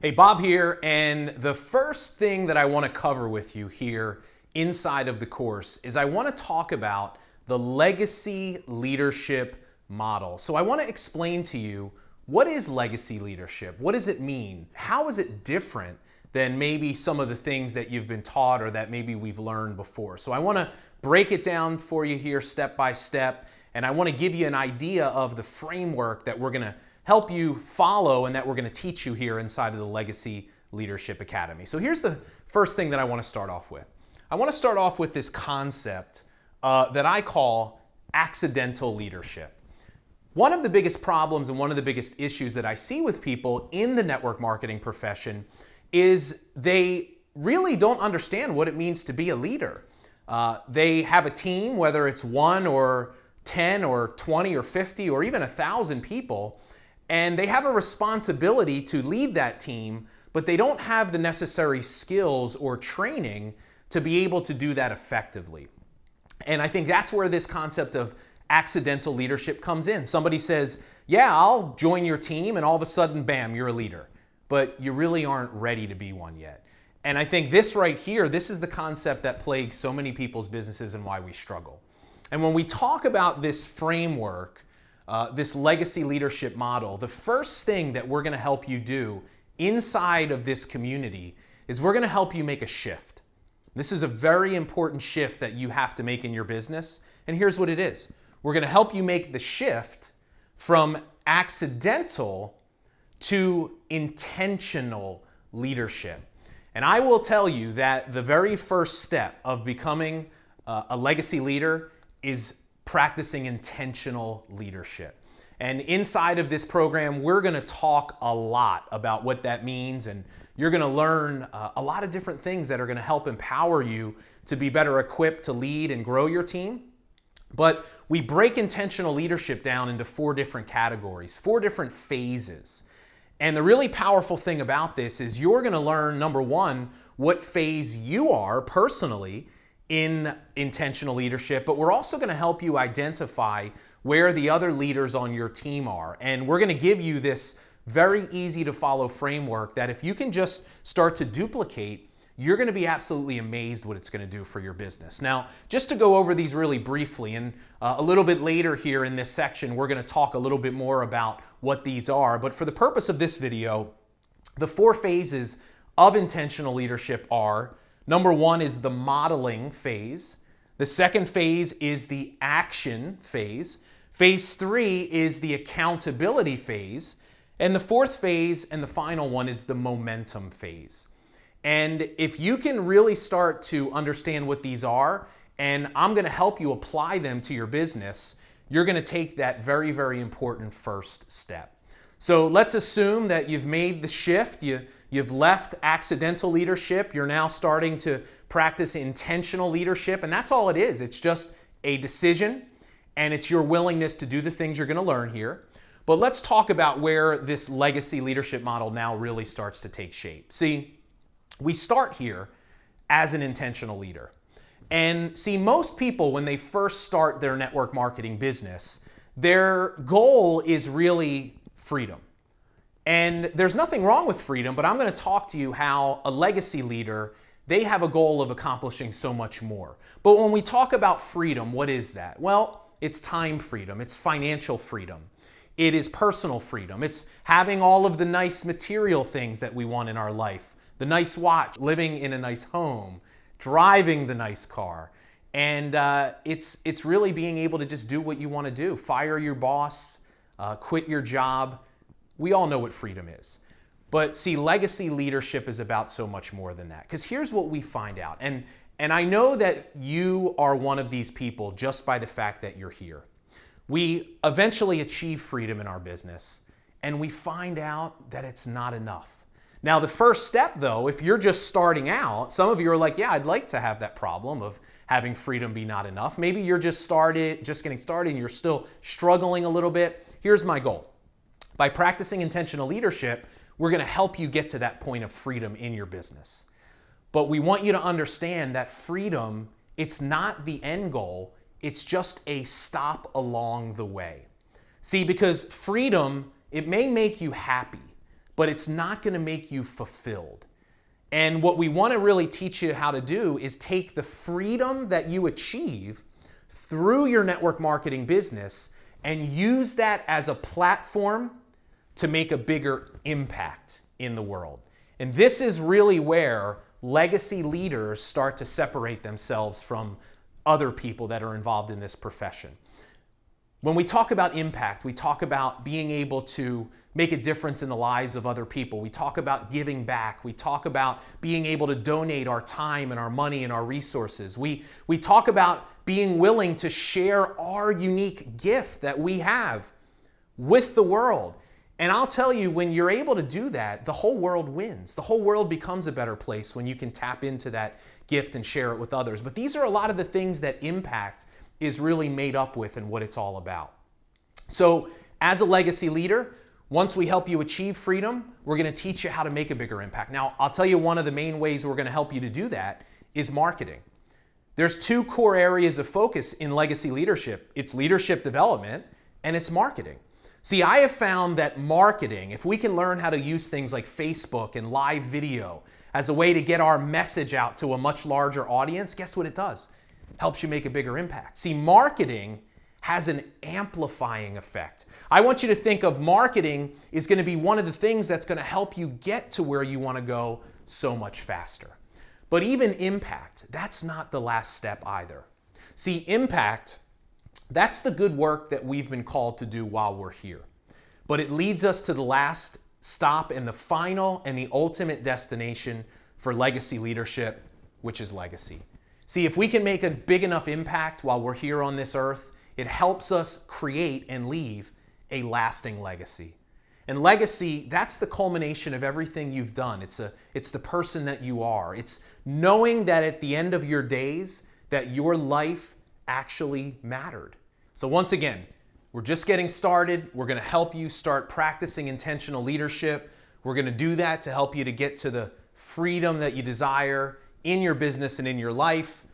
Hey, Bob here, and the first thing that I want to cover with you here inside of the course is I want to talk about the legacy leadership model. So I want to explain to you, what is legacy leadership? What does it mean? How is it different than maybe some of the things that you've been taught or that maybe we've learned before? So I want to break it down for you here step by step, and I want to give you an idea of the framework that we're going to help you follow and that we're going to teach you here inside of the Legacy Leadership Academy. So here's the first thing that I want to start off with. I want to start off with this concept that I call accidental leadership. One of the biggest problems and one of the biggest issues that I see with people in the network marketing profession is they really don't understand what it means to be a leader. They have a team, whether it's 1 or 10 or 20 or 50 or even 1,000 people, and they have a responsibility to lead that team, but they don't have the necessary skills or training to be able to do that effectively. And I think that's where this concept of accidental leadership comes in. Somebody says, yeah, I'll join your team, and all of a sudden, bam, you're a leader. But you really aren't ready to be one yet. And I think this right here, this is the concept that plagues so many people's businesses and why we struggle. And when we talk about this framework, this legacy leadership model, the first thing that we're going to help you do inside of this community is we're going to help you make a shift. This is a very important shift that you have to make in your business. And here's what it is. We're going to help you make the shift from accidental to intentional leadership. And I will tell you that the very first step of becoming a legacy leader is practicing intentional leadership. And inside of this program, we're going to talk a lot about what that means, and you're going to learn a lot of different things that are going to help empower you to be better equipped to lead and grow your team. But we break intentional leadership down into 4 different categories, 4 different phases. And the really powerful thing about this is you're going to learn, number 1, what phase you are personally in intentional leadership, but we're also going to help you identify where the other leaders on your team are. And we're going to give you this very easy to follow framework that if you can just start to duplicate, you're going to be absolutely amazed what it's going to do for your business. Now, just to go over these really briefly, and a little bit later here in this section, we're going to talk a little bit more about what these are. But for the purpose of this video, the 4 phases of intentional leadership are: number 1 is the modeling phase. The second phase is the action phase. Phase 3 is the accountability phase. And the 4th phase and the final one is the momentum phase. And if you can really start to understand what these are, and I'm going to help you apply them to your business, you're going to take that very, very important first step. So let's assume that you've made the shift. You've left accidental leadership. You're now starting to practice intentional leadership. And that's all it is. It's just a decision, and it's your willingness to do the things you're going to learn here. But let's talk about where this legacy leadership model now really starts to take shape. See, we start here as an intentional leader. And see, most people, when they first start their network marketing business, their goal is really freedom. And there's nothing wrong with freedom, but I'm going to talk to you how a legacy leader, they have a goal of accomplishing so much more. But when we talk about freedom, what is that? Well, it's time freedom. It's financial freedom. It is personal freedom. It's having all of the nice material things that we want in our life. The nice watch, living in a nice home, driving the nice car. And it's really being able to just do what you want to do. Fire your boss, quit your job. We all know what freedom is. But see, legacy leadership is about so much more than that. Because here's what we find out. And I know that you are one of these people just by the fact that you're here. We eventually achieve freedom in our business, and we find out that it's not enough. Now, the first step, though, if you're just starting out, some of you are like, yeah, I'd like to have that problem of having freedom be not enough. Maybe you're just getting started, and you're still struggling a little bit. Here's my goal. By practicing intentional leadership, we're going to help you get to that point of freedom in your business. But we want you to understand that freedom, it's not the end goal. It's just a stop along the way. See, because freedom, it may make you happy, but it's not going to make you fulfilled. And what we want to really teach you how to do is take the freedom that you achieve through your network marketing business and use that as a platform to make a bigger impact in the world. And this is really where legacy leaders start to separate themselves from other people that are involved in this profession. When we talk about impact, we talk about being able to make a difference in the lives of other people. We talk about giving back. We talk about being able to donate our time and our money and our resources. We talk about being willing to share our unique gift that we have with the world. And I'll tell you, when you're able to do that, the whole world wins. The whole world becomes a better place when you can tap into that gift and share it with others. But these are a lot of the things that impact is really made up with and what it's all about. So as a legacy leader, once we help you achieve freedom, we're going to teach you how to make a bigger impact. Now, I'll tell you one of the main ways we're going to help you to do that is marketing. There's two core areas of focus in legacy leadership. It's leadership development and it's marketing. See, I have found that marketing, if we can learn how to use things like Facebook and live video as a way to get our message out to a much larger audience, guess what it does? Helps you make a bigger impact. See, marketing has an amplifying effect. I want you to think of marketing is going to be one of the things that's going to help you get to where you want to go so much faster. But even impact, that's not the last step either. See, impact, that's the good work that we've been called to do while we're here. But it leads us to the last stop and the final and the ultimate destination for legacy leadership, which is legacy. See, if we can make a big enough impact while we're here on this earth, it helps us create and leave a lasting legacy. And legacy, that's the culmination of everything you've done. It's the person that you are. It's knowing that at the end of your days, that your life actually mattered. So once again, we're just getting started. We're going to help you start practicing intentional leadership. We're going to do that to help you to get to the freedom that you desire in your business and in your life.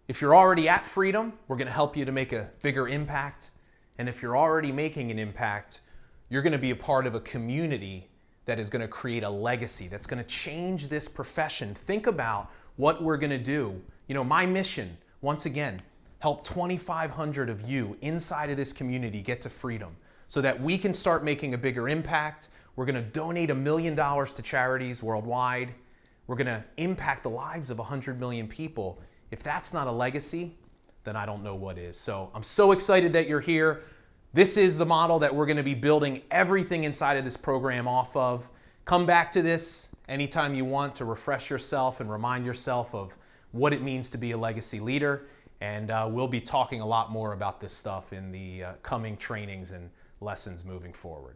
If you're already at freedom, we're going to help you to make a bigger impact. And if you're already making an impact, you're going to be a part of a community that is going to create a legacy that's going to change this profession. Think about what we're going to do. You know, my mission, once again, help 2,500 of you inside of this community get to freedom so that we can start making a bigger impact. We're going to donate $1 million to charities worldwide. We're going to impact the lives of 100 million people. If that's not a legacy, then I don't know what is. So I'm so excited that you're here. This is the model that we're going to be building everything inside of this program off of. Come back to this anytime you want to refresh yourself and remind yourself of what it means to be a legacy leader. And we'll be talking a lot more about this stuff in the coming trainings and lessons moving forward.